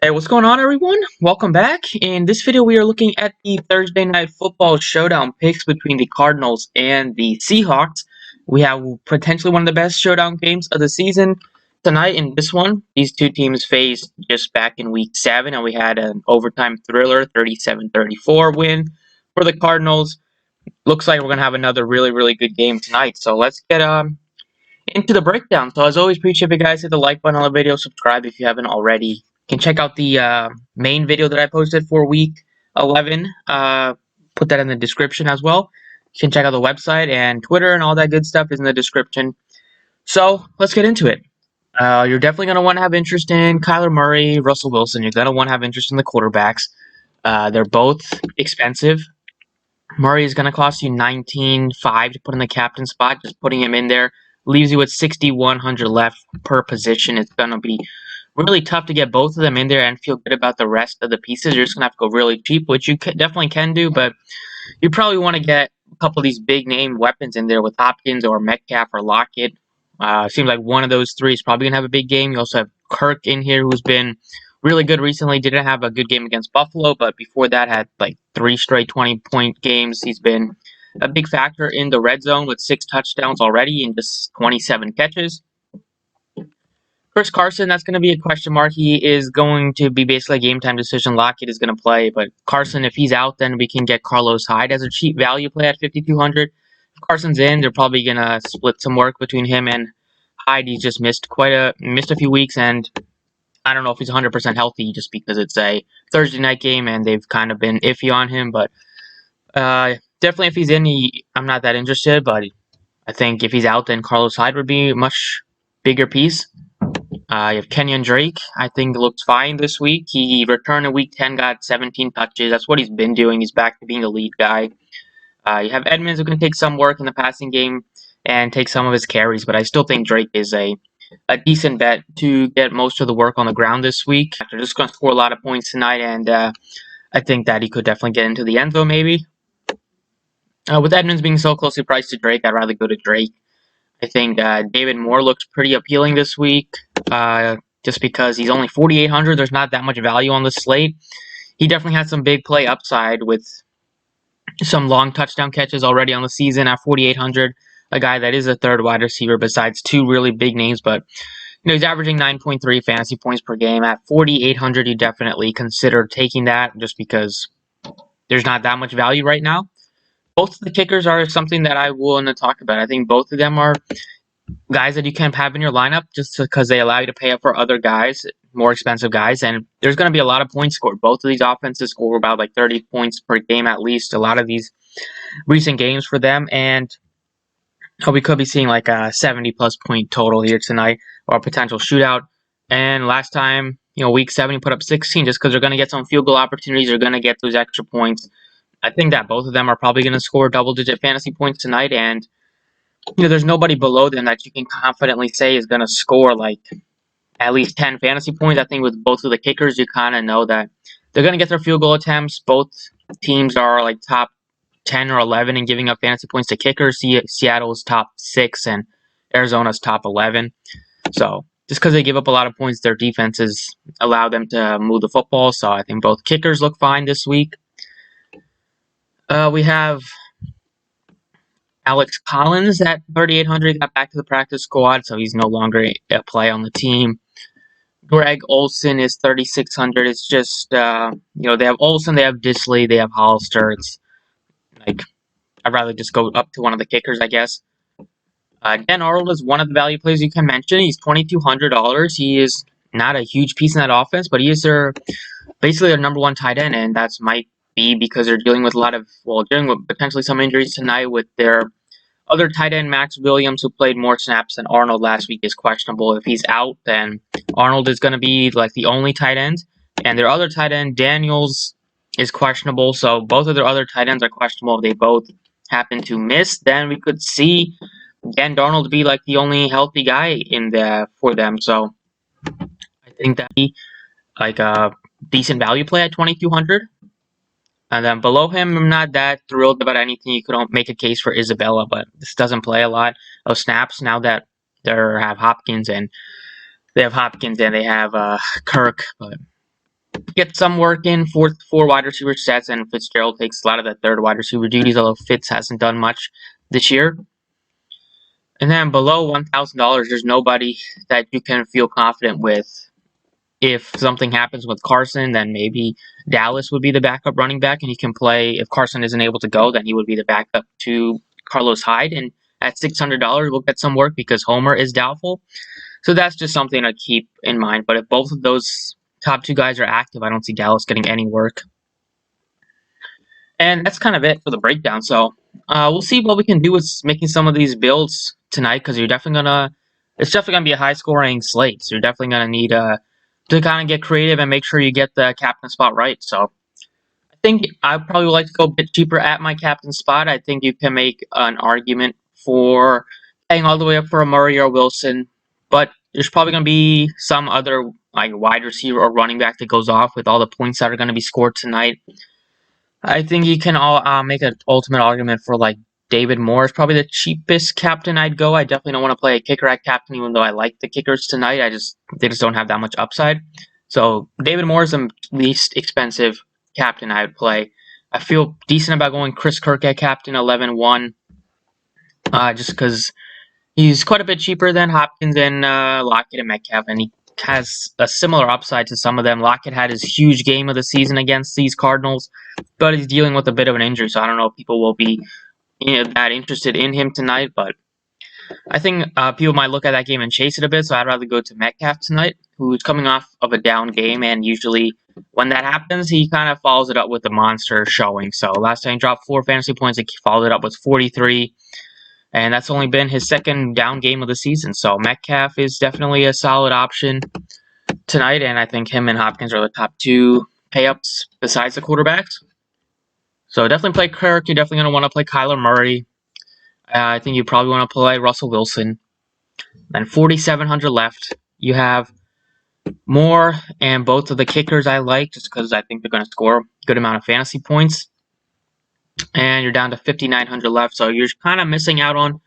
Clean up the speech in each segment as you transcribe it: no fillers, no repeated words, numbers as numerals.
Hey, what's going on, everyone? Welcome back. In this video, we are looking at the Thursday Night Football showdown picks between the Cardinals and the Seahawks. We have potentially one of the best showdown games of the season tonight in this one. These two teams faced just back in Week 7, and we had an overtime thriller, 37-34 win for the Cardinals. Looks like we're going to have another really good game tonight. So let's get into the breakdown. So as always, appreciate if you guys hit the like button on the video, subscribe if you haven't already. You can check out the main video that I posted for week 11. Put that in the description as well. You can check out the website and Twitter and all that good stuff is in the description. So let's get into it. You're definitely going to want to have interest in Kyler Murray, Russell Wilson. You're going to want to have interest in the quarterbacks. They're both expensive. Murray is going to cost you $19.5 to put in the captain spot. Just putting him in there leaves you with $6,100 left per position. It's going to be really tough to get both of them in there and feel good about the rest of the pieces. You're just going to have to go really cheap, which you definitely can do, but you probably want to get a couple of these big name weapons in there with Hopkins or Metcalf or Lockett. Seems like one of those three is probably going to have a big game. You also have Kirk in here, who's been really good recently. Didn't have a good game against Buffalo, but before that had like 3 straight 20-point games. He's been a big factor in the red zone with 6 touchdowns already and just 27 catches. Chris Carson, that's going to be a question mark. He is going to be basically a game-time decision. Lockett is going to play, but Carson, if he's out, then we can get Carlos Hyde as a cheap value play at $5,200. If Carson's in, they're probably going to split some work between him and Hyde. He's just missed a few weeks, and I don't know if he's 100% healthy just because it's a Thursday night game and they've kind of been iffy on him. But definitely if he's in, I'm not that interested. But I think if he's out, then Carlos Hyde would be a much bigger piece. You have Kenyon Drake. I think looks fine this week. He returned in Week 10, got 17 touches. That's what he's been doing. He's back to being the lead guy. You have Edmonds, who can take some work in the passing game and take some of his carries. But I still think Drake is a decent bet to get most of the work on the ground this week. They're just going to score a lot of points tonight, and I think that he could definitely get into the end zone maybe. With Edmonds being so closely priced to Drake, I'd rather go to Drake. I think David Moore looks pretty appealing this week, just because he's only $4,800. There's not that much value on the slate. He definitely has some big play upside with some long touchdown catches already on the season at $4,800. A guy that is a third wide receiver besides 2 really big names, but he's averaging 9.3 fantasy points per game. At $4,800, you definitely consider taking that just because there's not that much value right now. Both of the kickers are something that I want to talk about. I think both of them are guys that you can have in your lineup just because they allow you to pay up for other guys, more expensive guys, and there's going to be a lot of points scored. Both of these offenses score about like 30 points per game at least. A lot of these recent games for them, and we could be seeing like a 70-plus point total here tonight or a potential shootout. And last time, Week 7, you put up 16 just because they're going to get some field goal opportunities. They're going to get those extra points. I think that both of them are probably going to score double-digit fantasy points tonight, and there's nobody below them that you can confidently say is going to score like at least 10 fantasy points. I think with both of the kickers, you kind of know that they're going to get their field goal attempts. Both teams are like top 10 or 11 in giving up fantasy points to kickers. Seattle's top 6 and Arizona's top 11. So just because they give up a lot of points, their defenses allow them to move the football. So I think both kickers look fine this week. We have Alex Collins at $3,800. Got back to the practice squad, so he's no longer a play on the team. Greg Olsen is $3,600. It's just, they have Olsen, they have Disley, they have Hollister. It's like, I'd rather just go up to one of the kickers, I guess. Dan Arnold is one of the value plays you can mention. He's $2,200. He is not a huge piece in that offense, but he is basically their number 1 tight end, and that's might be because they're dealing with potentially some injuries tonight with their other tight end, Max Williams, who played more snaps than Arnold last week, is questionable. If he's out, then Arnold is going to be like the only tight end, and their other tight end, Daniels, is questionable. So both of their other tight ends are questionable. If they both happen to miss, then we could see Dan Darnold be like the only healthy guy for them. So I think that'd be like a decent value play at $2,200. And then below him, I'm not that thrilled about anything. You could make a case for Isabella, but this doesn't play a lot of snaps now that they have Hopkins and they have Kirk. But get some work in four wide receiver sets, and Fitzgerald takes a lot of the third wide receiver duties, although Fitz hasn't done much this year. And then below $1,000, there's nobody that you can feel confident with. If something happens with Carson, then maybe Dallas would be the backup running back, and he can play. If Carson isn't able to go, then he would be the backup to Carlos Hyde. And at $600, we'll get some work because Homer is doubtful. So that's just something to keep in mind. But if both of those top two guys are active, I don't see Dallas getting any work. And that's kind of it for the breakdown. So we'll see what we can do with making some of these builds tonight, because it's definitely gonna be a high scoring slate. So you're definitely gonna need to kind of get creative and make sure you get the captain spot right. So I think I probably would like to go a bit cheaper at my captain spot. I think you can make an argument for paying all the way up for a Murray or Wilson, but there's probably going to be some other like wide receiver or running back that goes off with all the points that are going to be scored tonight. I think you can all make an ultimate argument for like David Moore is probably the cheapest captain I'd go. I definitely don't want to play a kicker at captain, even though I like the kickers tonight. They just don't have that much upside. So David Moore is the least expensive captain I would play. I feel decent about going Chris Kirk at captain 11-1, just because he's quite a bit cheaper than Hopkins and Lockett and Metcalf, and he has a similar upside to some of them. Lockett had his huge game of the season against these Cardinals, but he's dealing with a bit of an injury, so I don't know if people will be that interested in him tonight. But I think people might look at that game and chase it a bit, so I'd rather go to Metcalf tonight, who's coming off of a down game, and usually when that happens, he kind of follows it up with a monster showing. So last time he dropped 4 fantasy points, he followed it up with 43. And that's only been his second down game of the season. So Metcalf is definitely a solid option tonight. And I think him and Hopkins are the top 2 pay-ups besides the quarterbacks. So definitely play Kirk. You're definitely going to want to play Kyler Murray. I think you probably want to play Russell Wilson. Then 4,700 left. You have Moore and both of the kickers I like, just because I think they're going to score a good amount of fantasy points. And you're down to 5,900 left, so you're kind of missing out on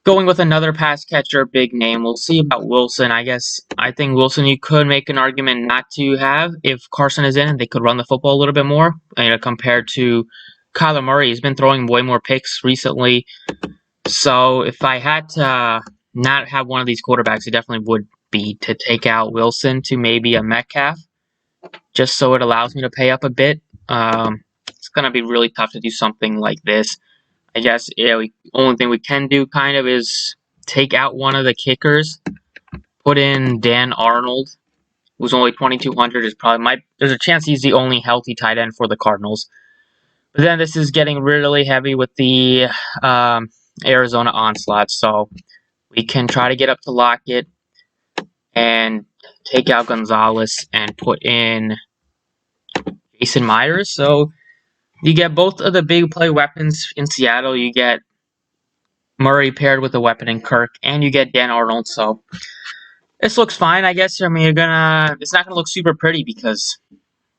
going with another pass catcher, big name. We'll see about Wilson. I think Wilson you could make an argument not to have if Carson is in, and they could run the football a little bit more, compared to Kyler Murray. He's been throwing way more picks recently. So if I had to not have one of these quarterbacks, it definitely would be to take out Wilson to maybe a Metcalf, just so it allows me to pay up a bit. It's going to be really tough to do something like this. I guess only thing we can do kind of is take out one of the kickers, put in Dan Arnold, who's only 2,200. There's a chance he's the only healthy tight end for the Cardinals. But then this is getting really heavy with the Arizona onslaught, so we can try to get up to Lockett and take out Gonzalez and put in Jason Myers. So you get both of the big play weapons in Seattle. You get Murray paired with a weapon in Kirk, and you get Dan Arnold. So this looks fine, I guess. I mean, it's not gonna look super pretty because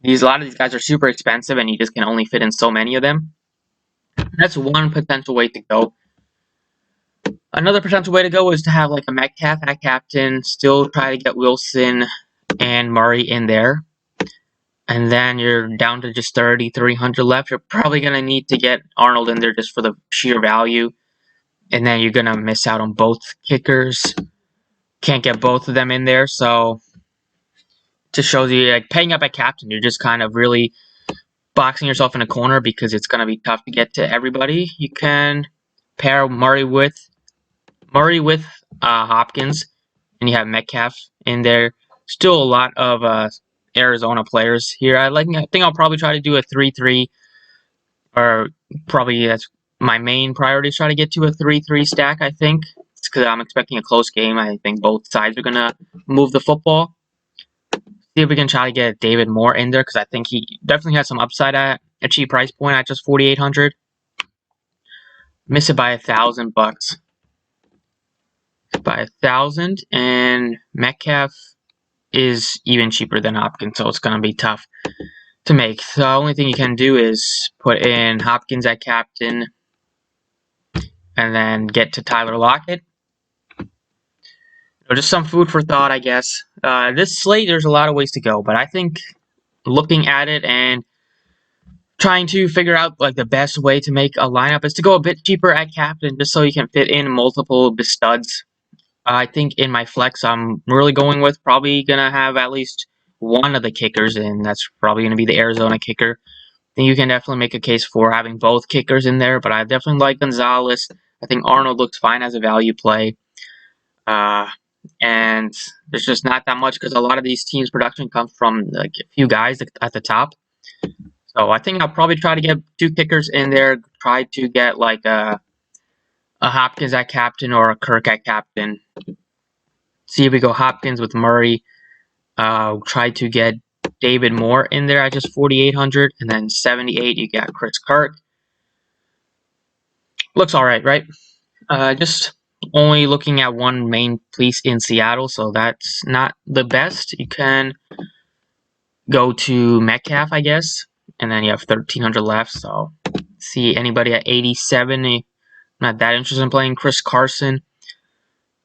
a lot of these guys are super expensive, and you just can only fit in so many of them. That's one potential way to go. Another potential way to go is to have like a Metcalf at captain, still try to get Wilson and Murray in there. And then you're down to just 3,300 left. You're probably going to need to get Arnold in there just for the sheer value. And then you're going to miss out on both kickers. Can't get both of them in there. So it just shows you, like, paying up at captain, you're just kind of really boxing yourself in a corner because it's going to be tough to get to everybody. You can pair Murray with Hopkins, and you have Metcalf in there. Still a lot of Arizona players here. I think I'll probably try to do a 3-3, or probably that's my main priority is try to get to a 3-3 stack. I think it's because I'm expecting a close game. I think both sides are gonna move the football. See if we can try to get David Moore in there because I think he definitely has some upside at a cheap price point at just 4,800. Miss it by $1,000. By 1,000, and Metcalf is even cheaper than Hopkins, so it's going to be tough to make. The only thing you can do is put in Hopkins at captain and then get to Tyler Lockett. Just some food for thought, I guess. This slate, there's a lot of ways to go, but I think looking at it and trying to figure out like the best way to make a lineup is to go a bit cheaper at captain, just so you can fit in multiple studs. I think in my flex, I'm really going with probably gonna have at least one of the kickers in. That's probably gonna be the Arizona kicker. I think you can definitely make a case for having both kickers in there, but I definitely like Gonzalez. I think Arnold looks fine as a value play. Uh, and there's just not that much because a lot of these teams' production comes from like a few guys at the top. So I think I'll probably try to get two kickers in there. Try to get like a Hopkins at captain or a Kirk at captain. See if we go Hopkins with Murray. Try to get David Moore in there at just 4,800, and then 78 you got Chris Kirk. Looks all right, right? Just only looking at one main piece in Seattle, so that's not the best. You can go to Metcalf, I guess, and then you have 1,300 left. So see anybody at 87. Not that interested in playing Chris Carson.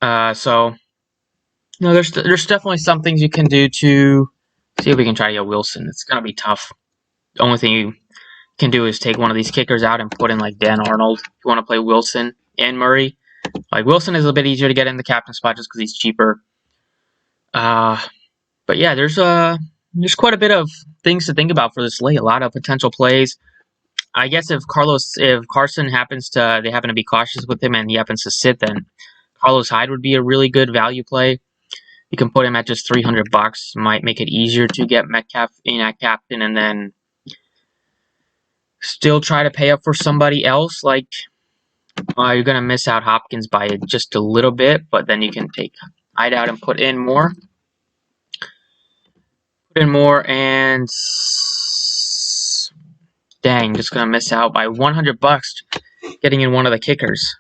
So there's definitely some things you can do to see if we can try to get Wilson. It's gonna be tough. The only thing you can do is take one of these kickers out and put in like Dan Arnold. If you want to play Wilson and Murray, like Wilson is a bit easier to get in the captain spot just because he's cheaper. But yeah, there's quite a bit of things to think about for this slate. A lot of potential plays. I guess if Carson they happen to be cautious with him and he happens to sit, then Carlos Hyde would be a really good value play. You can put him at just $300. Might make it easier to get Metcalf in at captain, and then still try to pay up for somebody else. Like you're gonna miss out Hopkins by just a little bit, but then you can take Hyde out and put in more. And dang, just gonna miss out by $100 getting in one of the kickers.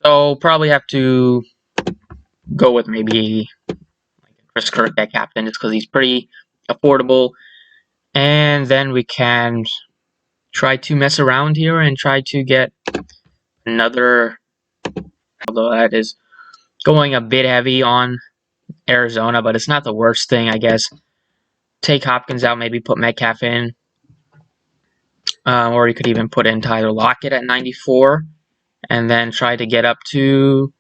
So probably have to go with maybe Chris Kirk at captain just because he's pretty affordable. And then we can try to mess around here and try to get another, although that is going a bit heavy on Arizona, but it's not the worst thing, I guess. Take Hopkins out, maybe put Metcalf in. Or you could even put in Tyler Lockett at 94 and then try to get up to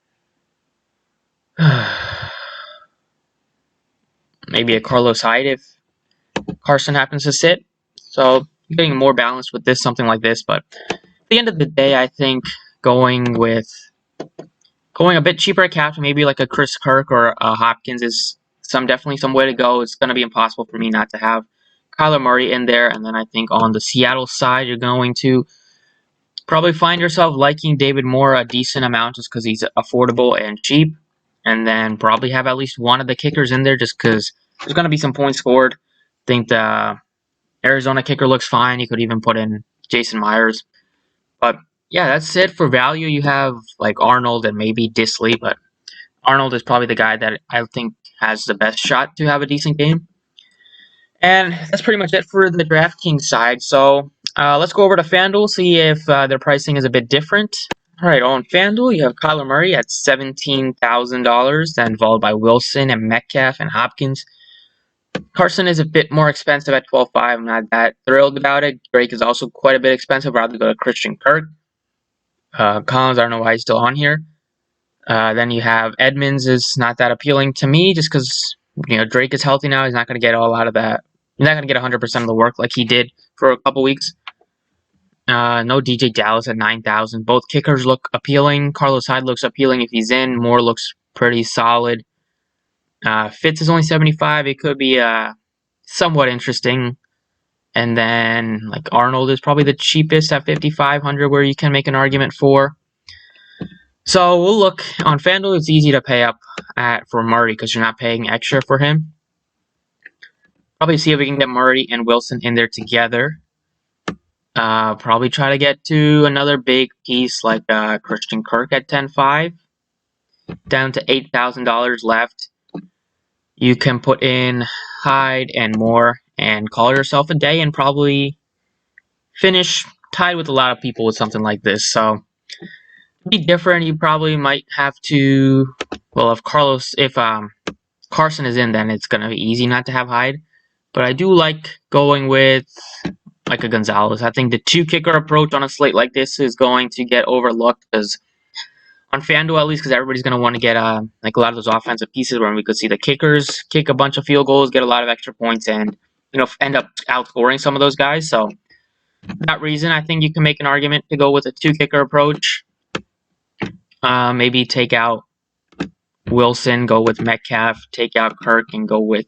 maybe a Carlos Hyde if Carson happens to sit. So getting more balanced with this, something like this. But at the end of the day, I think going a bit cheaper at captain, maybe like a Chris Kirk or a Hopkins is definitely some way to go. It's going to be impossible for me not to have Kyler Murray in there. And then I think on the Seattle side, you're going to probably find yourself liking David Moore a decent amount just because he's affordable and cheap. And then probably have at least one of the kickers in there just because there's going to be some points scored. I think the Arizona kicker looks fine. You could even put in Jason Myers. But yeah, that's it for value. You have like Arnold and maybe Disley, but Arnold is probably the guy that I think has the best shot to have a decent game. And that's pretty much it for the DraftKings side. So let's go over to Fanduel, see if their pricing is a bit different. All right, on Fanduel, you have Kyler Murray at $17,000, then followed by Wilson and Metcalf and Hopkins. Carson is a bit more expensive at $12,500. I'm not that thrilled about it. Drake is also quite a bit expensive. I'd rather go to Christian Kirk. Collins, I don't know why he's still on here. Then you have Edmonds is not that appealing to me just because Drake is healthy now. He's not going to get all out of that. He's not going to get 100% of the work like he did for a couple weeks. No DJ Dallas at 9,000. Both kickers look appealing. Carlos Hyde looks appealing if he's in. Moore looks pretty solid. Fitz is only 75. It could be somewhat interesting. And then like Arnold is probably the cheapest at 5,500 where you can make an argument for. So we'll look on FanDuel. It's easy to pay up for Murray because you're not paying extra for him. Probably see if we can get Murray and Wilson in there together. Probably try to get to another big piece like Christian Kirk at 10.5. Down to $8,000 left. You can put in Hyde and Moore and call yourself a day and probably finish tied with a lot of people with something like this. So To be different, you probably might have to. Well, if Carson is in, then it's gonna be easy not to have Hyde. But I do like going with like a Gonzalez. I think the 2-kicker approach on a slate like this is going to get overlooked because on Fanduel at least, because everybody's going to want to get like a lot of those offensive pieces where we could see the kickers kick a bunch of field goals, get a lot of extra points, and end up outscoring some of those guys. So for that reason, I think you can make an argument to go with a 2-kicker approach. Maybe take out Wilson, go with Metcalf, take out Kirk, and go with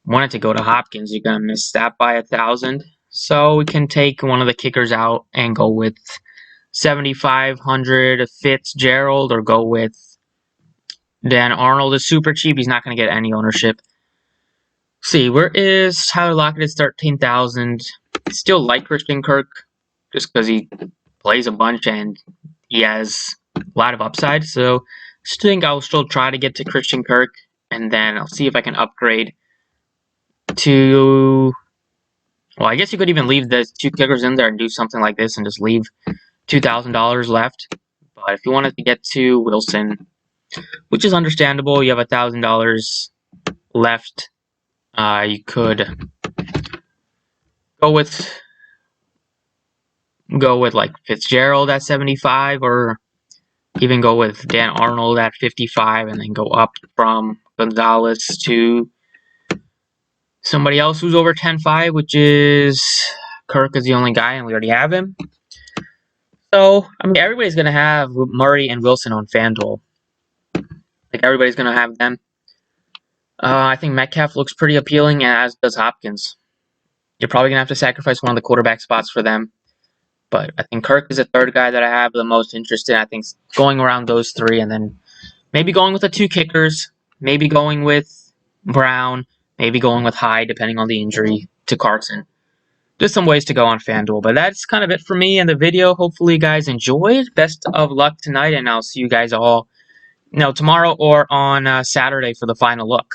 wanted to go to Hopkins. You're gonna miss that by 1,000. So we can take one of the kickers out and go with 7,500 Fitzgerald, or go with Dan Arnold. Is super cheap. He's not going to get any ownership. See, where is Tyler Lockett? Is 13,000. Still like Christian Kirk just because he plays a bunch and he has a lot of upside. So I think I'll still try to get to Christian Kirk, and then I'll see if I can upgrade to. Well, I guess you could even leave the 2 kickers in there and do something like this and just leave $2,000 left. But if you wanted to get to Wilson, which is understandable, you have $1,000 left. You could go with like Fitzgerald at 75, or even go with Dan Arnold at 55, and then go up from Gonzalez to somebody else who's over 10.5, which is Kirk is the only guy, and we already have him. So, I mean, everybody's going to have Murray and Wilson on FanDuel. Like, everybody's going to have them. I think Metcalf looks pretty appealing, as does Hopkins. You're probably going to have to sacrifice one of the quarterback spots for them. But I think Kirk is the third guy that I have the most interest in. I think going around those 3, and then maybe going with the 2 kickers, maybe going with Brown, maybe going with Hyde, depending on the injury to Carson. Just some ways to go on FanDuel. But that's kind of it for me in the video. Hopefully you guys enjoyed. Best of luck tonight, and I'll see you guys all tomorrow or on Saturday for the final look.